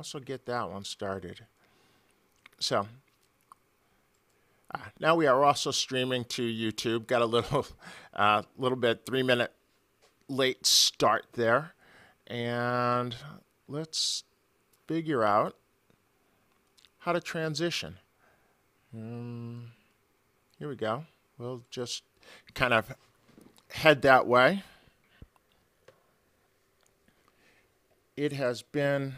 also get that one started. So now we are also streaming to YouTube. Got a little bit 3 minute late start there, and let's figure out how to transition. Here we go. We'll just kind of head that way. It has been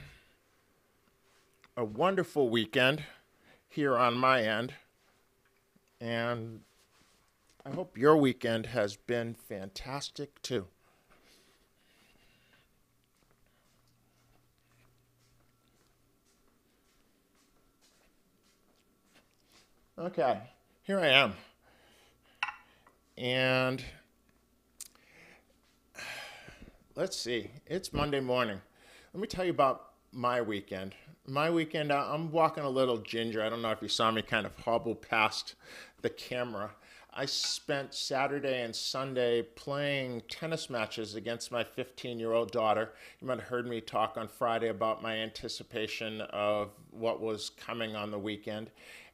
a wonderful weekend here on my end, and I hope your weekend has been fantastic too. Okay, here I am. And let's see, it's Monday morning. Let me tell you about my weekend. My weekend, I'm walking a little ginger. I don't know if you saw me kind of hobble past the camera. I spent Saturday and Sunday playing tennis matches against my 15-year-old daughter. You might have heard me talk on Friday about my anticipation of what was coming on the weekend.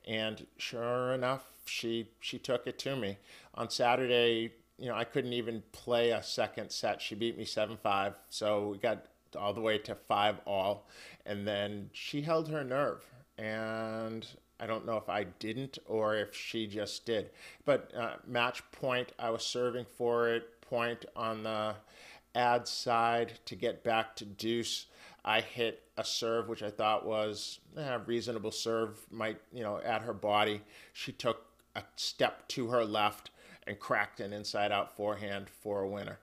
And sure enough, she took it to me. On Saturday, I couldn't even play a second set. She beat me 7-5, so we got all the way to 5-all, and then she held her nerve, and I don't know if I didn't or if she just did. But match point, I was serving for it, point on the ad side to get back to deuce. I hit a serve which I thought was a reasonable serve, at her body. She took a step to her left and cracked an inside-out forehand for a winner.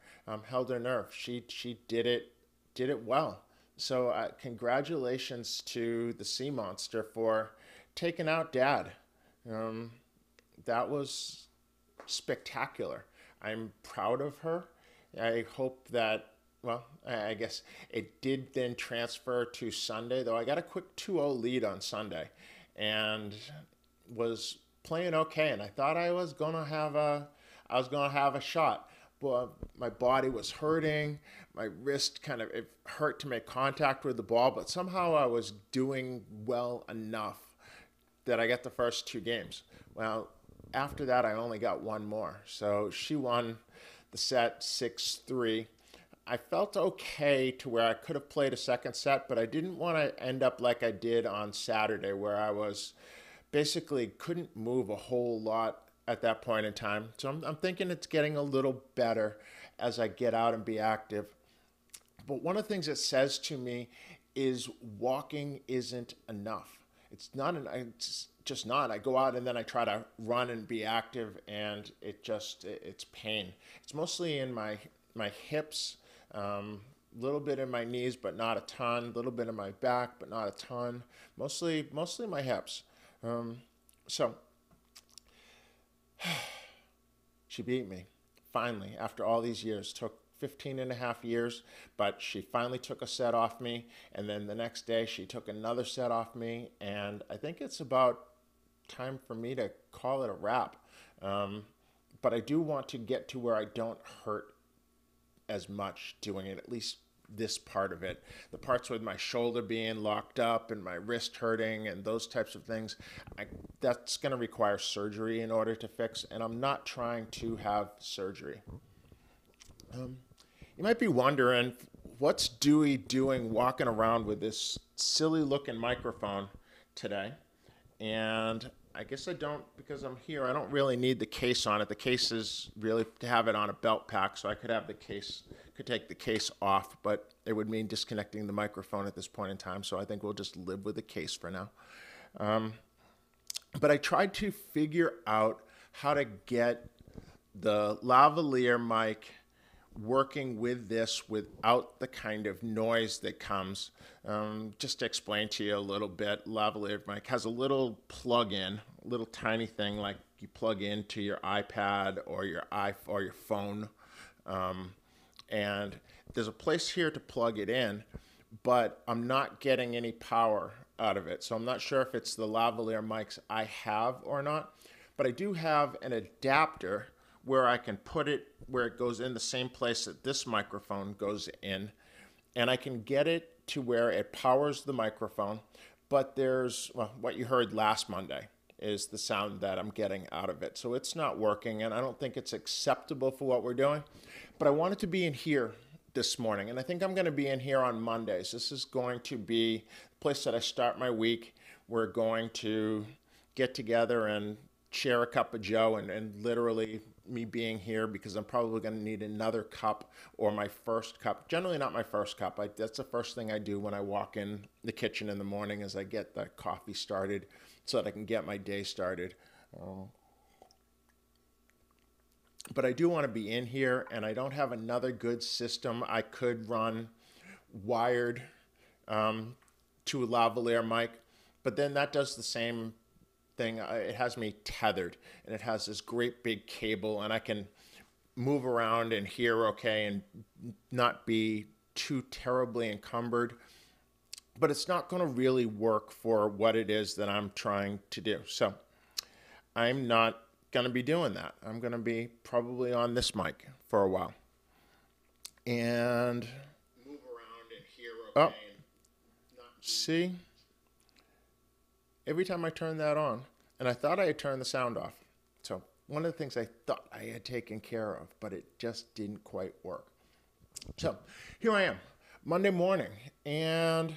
Held her nerve. She did it well. So congratulations to the Sea Monster for taking out Dad. That was spectacular. I'm proud of her. I hope that, well, I guess it did then transfer to Sunday, though I got a quick 2-0 lead on Sunday and was playing okay. And I thought I was going to have a shot. But my body was hurting. My wrist it hurt to make contact with the ball, but somehow I was doing well enough that I got the first two games. Well, after that, I only got one more. So she won the set 6-3. I felt okay to where I could have played a second set, but I didn't want to end up like I did on Saturday, where I was basically couldn't move a whole lot at that point in time. So I'm thinking it's getting a little better as I get out and be active. But one of the things it says to me is walking isn't enough. It's just not. I go out and then I try to run and be active, and it's pain. It's mostly in my hips, little bit in my knees, but not a ton. A little bit in my back, but not a ton. Mostly my hips. So she beat me, finally, after all these years. Took 15 and a half years, but she finally took a set off me, and then the next day she took another set off me, and I think it's about time for me to call it a wrap. But I do want to get to where I don't hurt as much doing it, at least this part of it. The parts with my shoulder being locked up and my wrist hurting and those types of things, that's going to require surgery in order to fix, and I'm not trying to have surgery. You might be wondering, what's Dewey doing walking around with this silly looking microphone today? And I guess I don't, because I'm here, I don't really need the case on it. The case is really to have it on a belt pack, so I could take the case off, but it would mean disconnecting the microphone at this point in time, so I think we'll just live with the case for now. But I tried to figure out how to get the lavalier mic working with this without the kind of noise that comes. Just to explain to you a little bit, lavalier mic has a little plug-in, a little tiny thing like you plug into your iPad or your phone, and there's a place here to plug it in, but I'm not getting any power out of it. So I'm not sure if it's the lavalier mics I have or not, but I do have an adapter where I can put it where it goes in the same place that this microphone goes in, and I can get it to where it powers the microphone, but there's, well, what you heard last Monday is the sound that I'm getting out of it. So it's not working, and I don't think it's acceptable for what we're doing. But I wanted to be in here this morning, and I think I'm going to be in here on Mondays. This is going to be the place that I start my week. We're going to get together and share a cup of joe, and literally me being here, because I'm probably going to need another cup or my first cup. Generally not my first cup. That's the first thing I do when I walk in the kitchen in the morning, is I get the coffee started so that I can get my day started. But I do want to be in here, and I don't have another good system. I could run wired to a lavalier mic, but then that does the same thing. It has me tethered, and it has this great big cable, and I can move around and hear okay and not be too terribly encumbered. But it's not going to really work for what it is that I'm trying to do. So I'm not going to be doing that. I'm going to be probably on this mic for a while. And move around and hear okay. See? Every time I turn that on, and I thought I had turned the sound off. So one of the things I thought I had taken care of, but it just didn't quite work. So here I am, Monday morning, and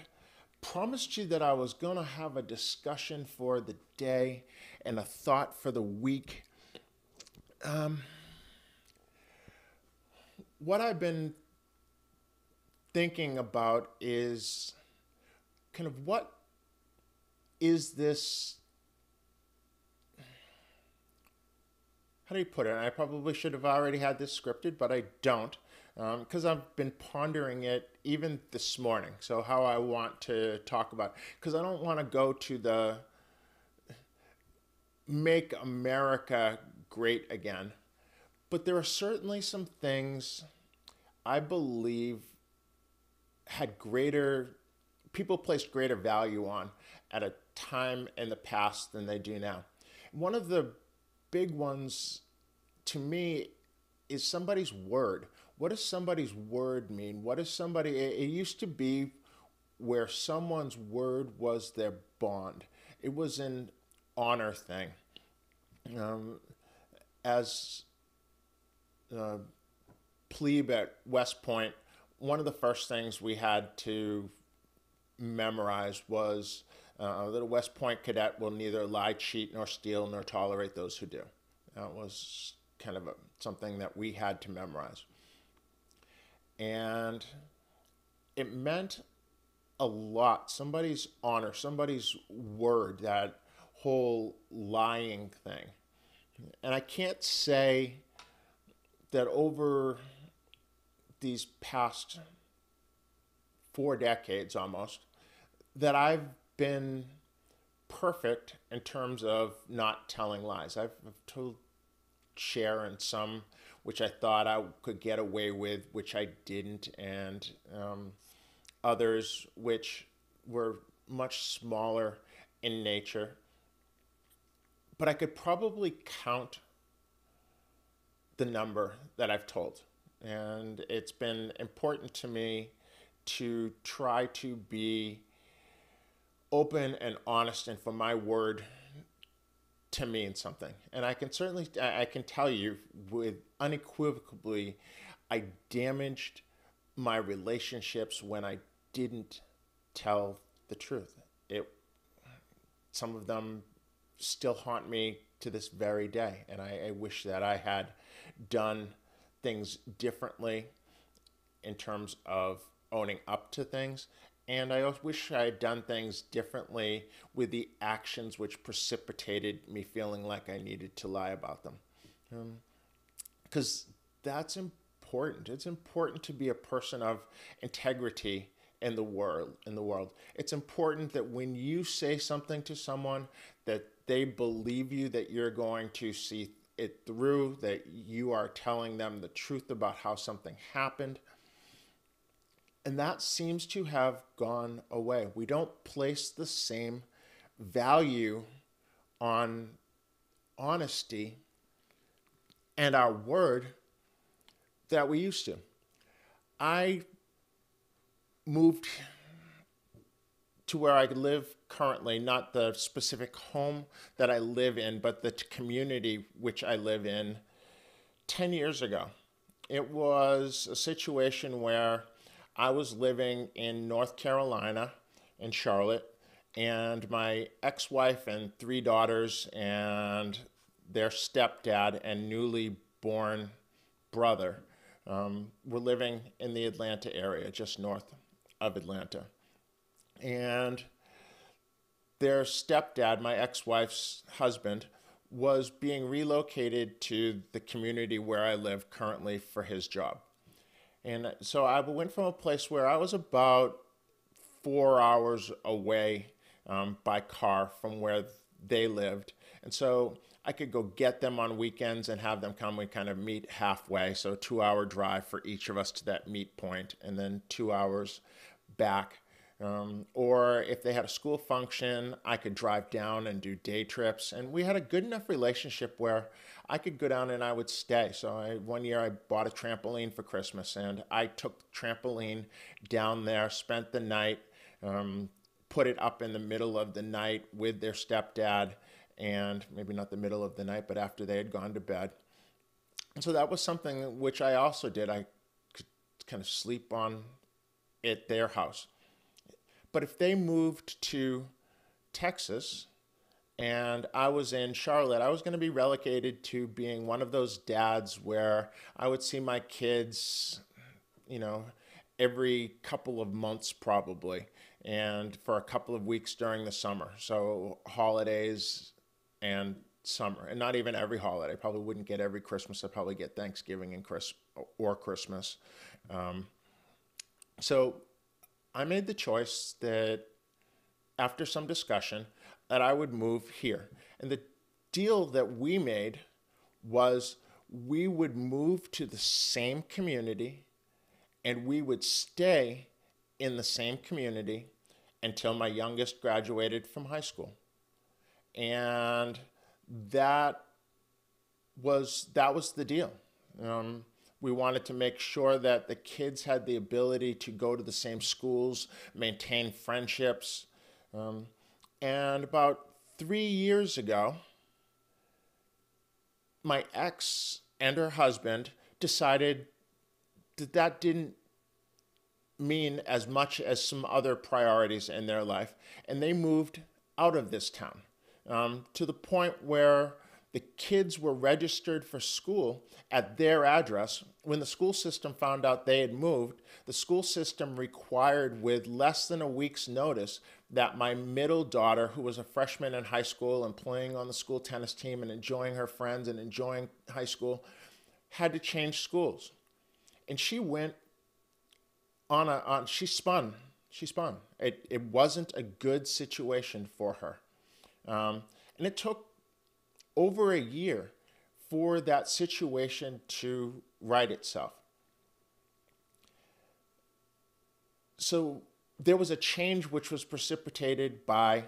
promised you that I was going to have a discussion for the day and a thought for the week. What I've been thinking about is kind of what is this, how do you put it? I probably should have already had this scripted, but I don't, because I've been pondering it even this morning. So how I want to talk about, because I don't want to go to the make America great again, but there are certainly some things I believe had people placed greater value on at a time in the past than they do now. One of the big ones to me is somebody's word. What does somebody's word mean? What is it used to be where someone's word was their bond. It was an honor thing. As plebe at West Point, one of the first things we had to memorize was that a West Point cadet will neither lie, cheat, nor steal, nor tolerate those who do. That was kind of something that we had to memorize. And it meant a lot. Somebody's honor, somebody's word, that whole lying thing. And I can't say that over these past 4 decades almost, that I've been perfect in terms of not telling lies. I've told share in some which I thought I could get away with, which I didn't, and others which were much smaller in nature. But I could probably count the number that I've told. And it's been important to me to try to be open and honest, and for my word to mean something. And I can tell you with unequivocally, I damaged my relationships when I didn't tell the truth. Some of them still haunt me to this very day, and I wish that I had done things differently in terms of owning up to things. And I wish I had done things differently with the actions which precipitated me feeling like I needed to lie about them. Because that's important. It's important to be a person of integrity in the world. It's important that when you say something to someone, that they believe you, that you're going to see it through, that you are telling them the truth about how something happened. And that seems to have gone away. We don't place the same value on honesty and our word that we used to. I moved to where I live currently, not the specific home that I live in, but the community which I live in 10 years ago. It was a situation where I was living in North Carolina, in Charlotte, and my ex-wife and three daughters and their stepdad and newly born brother were living in the Atlanta area, just north of Atlanta. And their stepdad, my ex-wife's husband, was being relocated to the community where I live currently for his job. And so I went from a place where I was about 4 hours away by car from where they lived. And so I could go get them on weekends and have them come. We kind of meet halfway. So 2 hour drive for each of us to that meet point, and then 2 hours back. Or if they had a school function, I could drive down and do day trips. And we had a good enough relationship where I could go down and I would stay. So one year I bought a trampoline for Christmas, and I took the trampoline down there, spent the night, put it up in the middle of the night with their stepdad, and maybe not the middle of the night, but after they had gone to bed. And so that was something which I also did. I could kind of sleep on at their house. But if they moved to Texas and I was in Charlotte, I was going to be relegated to being one of those dads where I would see my kids, every couple of months probably, and for a couple of weeks during the summer. So holidays and summer, and not even every holiday. Probably wouldn't get every Christmas. I'd probably get Thanksgiving and Christmas. So I made the choice that after some discussion that I would move here. And the deal that we made was we would move to the same community and we would stay in the same community until my youngest graduated from high school. And that was the deal. We wanted to make sure that the kids had the ability to go to the same schools, maintain friendships. And about 3 years ago, my ex and her husband decided that that didn't mean as much as some other priorities in their life. And they moved out of this town to the point where the kids were registered for school at their address. When the school system found out they had moved, the school system required with less than a week's notice that my middle daughter, who was a freshman in high school and playing on the school tennis team and enjoying her friends and enjoying high school, had to change schools. And she went she spun. It wasn't a good situation for her. And it took over a year for that situation to right itself. So there was a change which was precipitated by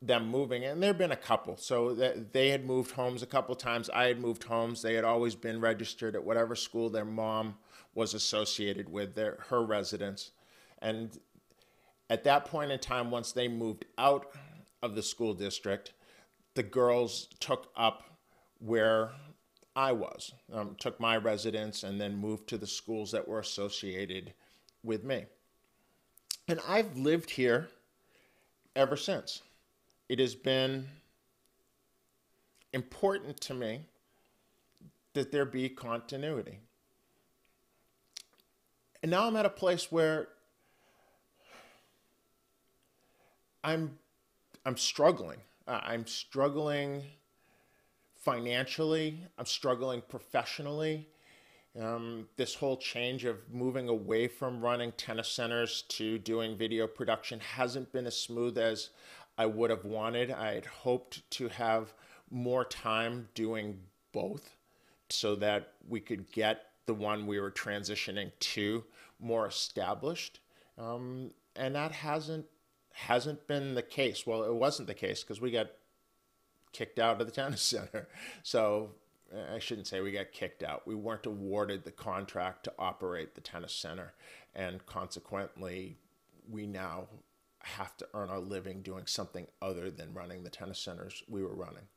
them moving, and there had been a couple. So they had moved homes a couple times. I had moved homes. They had always been registered at whatever school their mom was associated with, her residence. And at that point in time, once they moved out of the school district, the girls took up where I was, took my residence, and then moved to the schools that were associated with me. And I've lived here ever since. It has been important to me that there be continuity. And now I'm at a place where I'm struggling. I'm struggling financially. I'm struggling professionally. This whole change of moving away from running tennis centers to doing video production hasn't been as smooth as I would have wanted. I had hoped to have more time doing both so that we could get the one we were transitioning to more established. And that hasn't been the case. Well, it wasn't the case because we got kicked out of the tennis center. So I shouldn't say we got kicked out. We weren't awarded the contract to operate the tennis center. And consequently, we now have to earn our living doing something other than running the tennis centers we were running.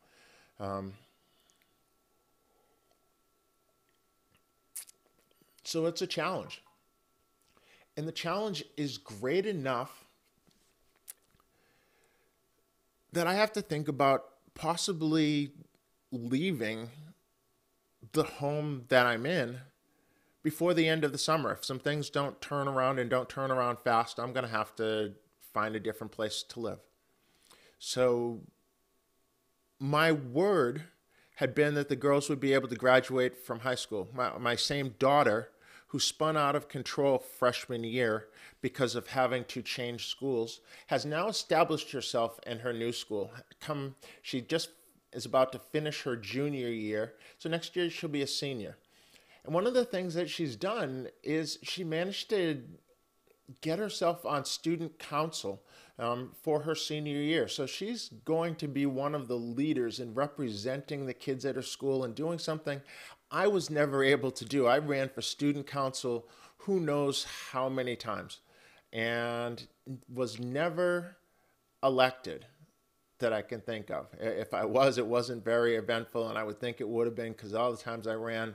So it's a challenge. And the challenge is great enough that I have to think about possibly leaving the home that I'm in before the end of the summer. If some things don't turn around and don't turn around fast, I'm going to have to find a different place to live. So my word had been that the girls would be able to graduate from high school. My same daughter, who spun out of control freshman year because of having to change schools, has now established herself in her new school. She just is about to finish her junior year, so next year she'll be a senior. And one of the things that she's done is she managed to get herself on student council for her senior year. So she's going to be one of the leaders in representing the kids at her school and doing something I was never able to do. I ran for student council who knows how many times and was never elected that I can think of. If I was, it wasn't very eventful, and I would think it would have been, because all the times I ran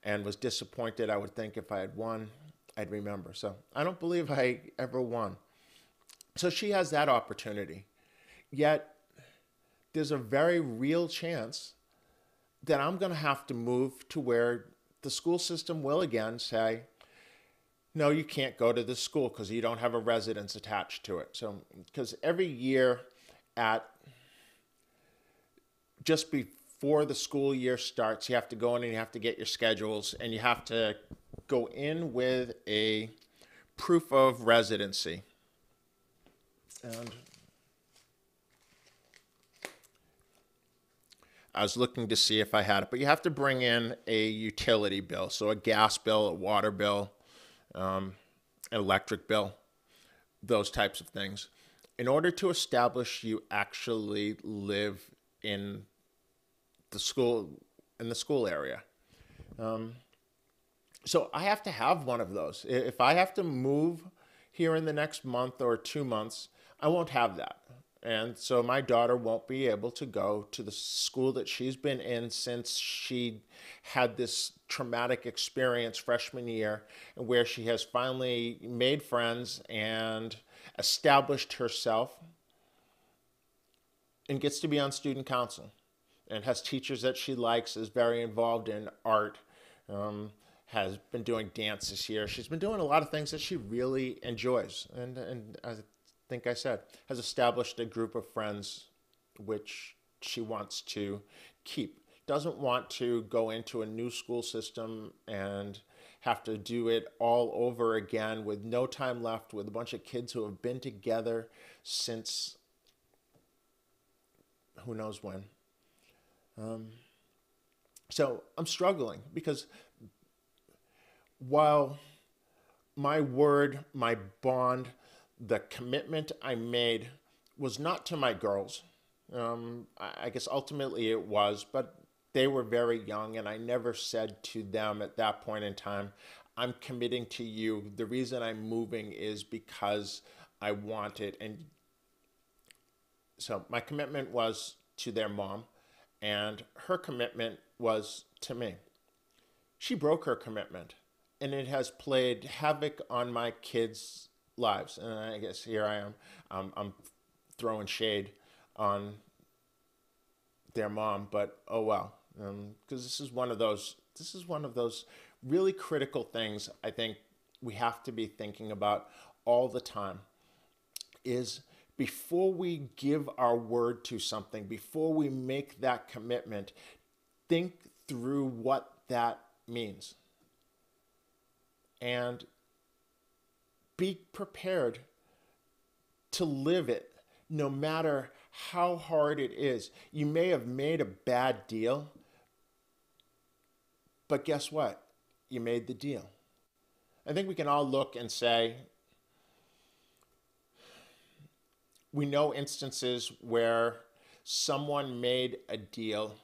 and was disappointed, I would think if I had won, I'd remember. So I don't believe I ever won. So she has that opportunity. Yet there's a very real chance that I'm going to have to move to where the school system will again say, no, you can't go to this school because you don't have a residence attached to it. So, because every year at just before the school year starts, you have to go in and you have to get your schedules, and you have to go in with a proof of residency. And I was looking to see if I had it, but you have to bring in a utility bill, so a gas bill, a water bill, an electric bill, those types of things, in order to establish you actually live in the school area. So I have to have one of those. If I have to move here in the next month or 2 months, I won't have that. And so my daughter won't be able to go to the school that she's been in since she had this traumatic experience freshman year, where she has finally made friends and established herself and gets to be on student council and has teachers that she likes, is very involved in art, has been doing dance this year. She's been doing a lot of things that she really enjoys. And I think I said, has established a group of friends which she wants to keep. Doesn't want to go into a new school system and have to do it all over again with no time left, with a bunch of kids who have been together since who knows when. So I'm struggling because while my word, my bond, the commitment I made was not to my girls. I guess ultimately it was, but they were very young, and I never said to them at that point in time, I'm committing to you. The reason I'm moving is because I want it. And so my commitment was to their mom, and her commitment was to me. She broke her commitment, and it has played havoc on my kids' lives. And I guess here I am, I'm throwing shade on their mom, but oh well, because this is one of those really critical things I think we have to be thinking about all the time. Is before we give our word to something, before we make that commitment, think through what that means. And be prepared to live it, no matter how hard it is. You may have made a bad deal, but guess what? You made the deal. I think we can all look and say, we know instances where someone made a deal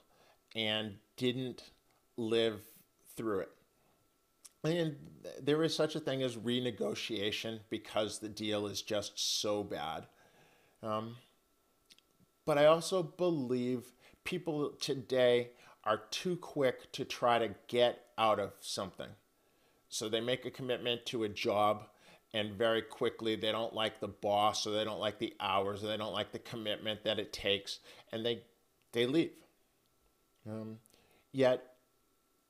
and didn't live through it. And there is such a thing as renegotiation because the deal is just so bad. But I also believe people today are too quick to try to get out of something. So they make a commitment to a job, and very quickly they don't like the boss, or they don't like the hours, or they don't like the commitment that it takes, and they leave. Yet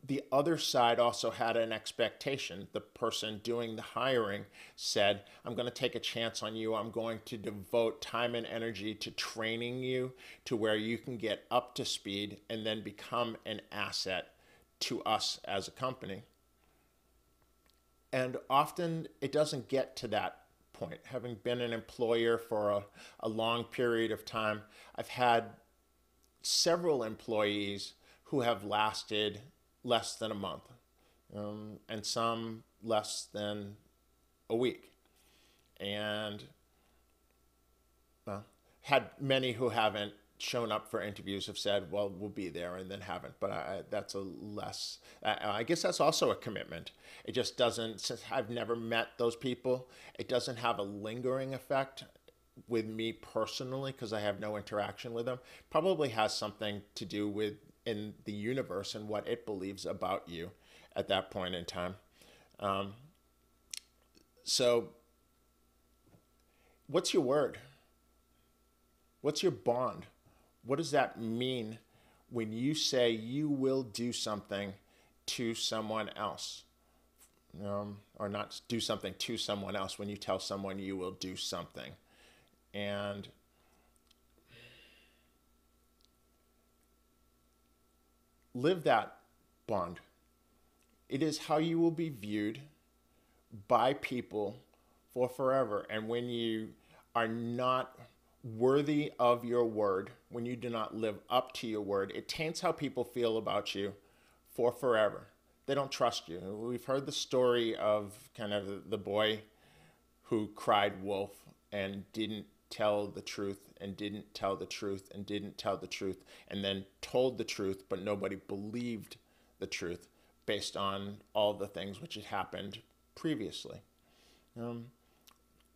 the other side also had an expectation. The person doing the hiring said, I'm going to take a chance on you. I'm going to devote time and energy to training you to where you can get up to speed and then become an asset to us as a company. And often it doesn't get to that point. Having been an employer for a long period of time, I've had several employees who have lasted less than a month, and some less than a week. And had many who haven't shown up for interviews have said, well, we'll be there, and then haven't. But that's a less, I guess that's also a commitment. It just doesn't, since I've never met those people, it doesn't have a lingering effect with me personally because I have no interaction with them. Probably has something to do with in the universe and what it believes about you at that point in time. So what's your word? What's your bond? What does that mean when you say you will do something to someone else? Or not do something to someone else when you tell someone you will do something. And live that bond. It is how you will be viewed by people for forever. And when you are not worthy of your word, when you do not live up to your word, it taints how people feel about you for forever. They don't trust you. We've heard the story of kind of the boy who cried wolf and didn't tell the truth and didn't tell the truth and didn't tell the truth and then told the truth, but nobody believed the truth based on all the things which had happened previously.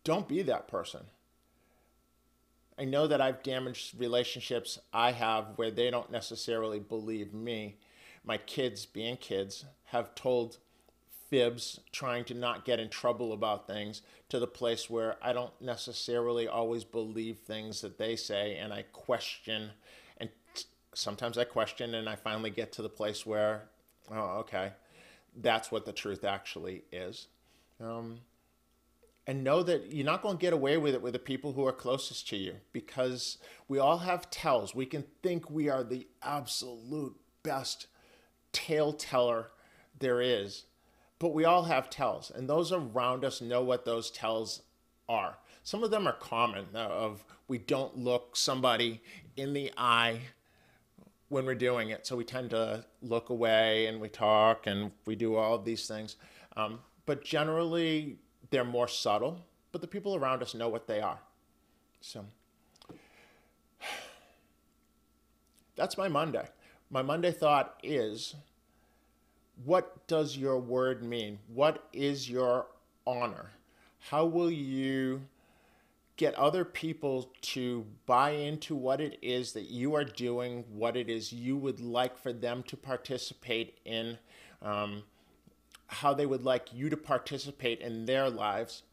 Don't be that person. I know that I've damaged relationships I have where they don't necessarily believe me. My kids, being kids, have told fibs, trying to not get in trouble about things, to the place where I don't necessarily always believe things that they say, and I question, and sometimes I question, and I finally get to the place where, oh, okay, that's what the truth actually is. And know that you're not going to get away with it with the people who are closest to you, because we all have tells. We can think we are the absolute best tale teller there is, but we all have tells, and those around us know what those tells are. Some of them are common, of we don't look somebody in the eye when we're doing it, so we tend to look away and we talk and we do all of these things. But generally, they're more subtle, but the people around us know what they are. So that's my Monday. My Monday thought is, what does your word mean? What is your honor? How will you get other people to buy into what it is that you are doing, what it is you would like for them to participate in, how they would like you to participate in their lives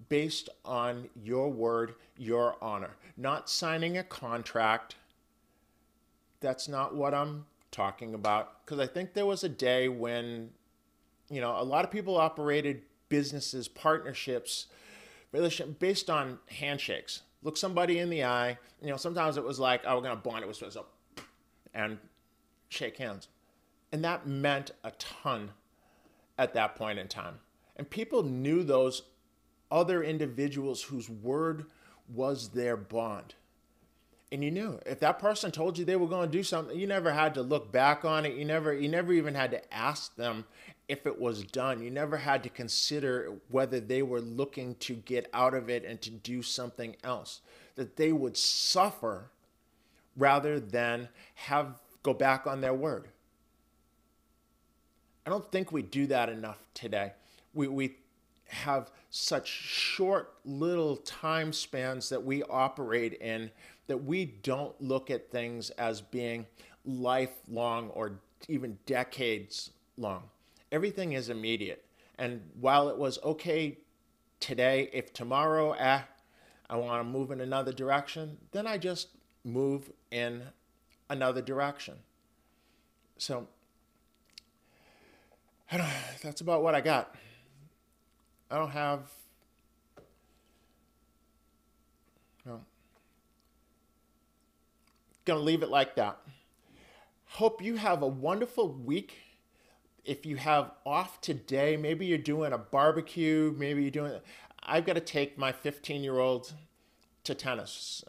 based on your word, your honor? Not signing a contract. That's not what I'm talking about, because I think there was a day when, a lot of people operated businesses, partnerships, relationship based on handshakes. Look somebody in the eye. Sometimes it was like, oh, we're going to bond. It was supposed to, and shake hands. And that meant a ton at that point in time. And people knew those other individuals whose word was their bond. And you knew if that person told you they were going to do something, you never had to look back on it. You never even had to ask them if it was done. You never had to consider whether they were looking to get out of it and to do something else. That they would suffer rather than go back on their word. I don't think we do that enough today. We have such short little time spans that we operate in, that we don't look at things as being lifelong or even decades long. Everything is immediate. And while it was okay today, if tomorrow, I want to move in another direction, then I just move in another direction. So that's about what I got. I don't have, no. Gonna leave it like that. Hope you have a wonderful week. If you have off today, maybe you're doing a barbecue, maybe you're doing, I've got to take my 15-year-old to tennis.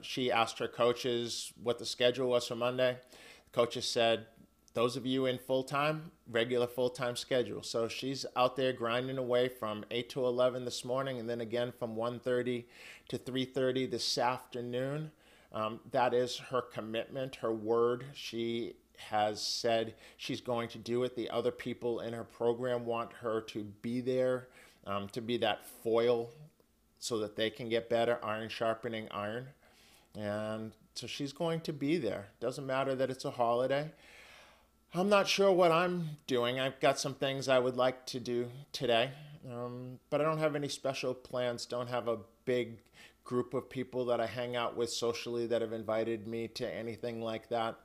She asked her coaches what the schedule was for Monday. The coaches said, those of you in full-time, regular full-time schedule. So she's out there grinding away from 8 to 11 this morning, and then again from 1:30 to 3:30 this afternoon. That is her commitment, her word. She has said she's going to do it. The other people in her program want her to be there, to be that foil so that they can get better, iron sharpening iron. And so she's going to be there. Doesn't matter that it's a holiday. I'm not sure what I'm doing. I've got some things I would like to do today, but I don't have any special plans. Don't have a big group of people that I hang out with socially that have invited me to anything like that.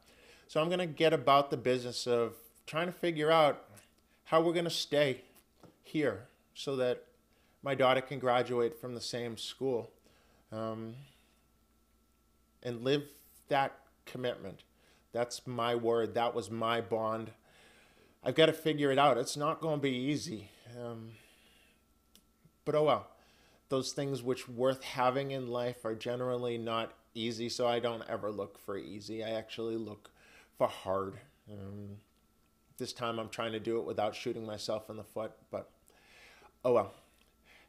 So I'm going to get about the business of trying to figure out how we're going to stay here so that my daughter can graduate from the same school, and live that commitment. That's my word. That was my bond. I've got to figure it out. It's not going to be easy. But oh well. Those things which worth having in life are generally not easy, so I don't ever look for easy. I actually look for hard. This time I'm trying to do it without shooting myself in the foot, but oh well.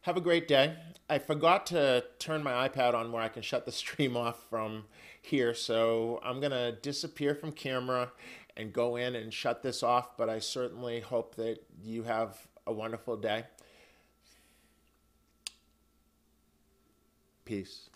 Have a great day. I forgot to turn my iPad on where I can shut the stream off from here, so I'm going to disappear from camera and go in and shut this off, but I certainly hope that you have a wonderful day. Peace.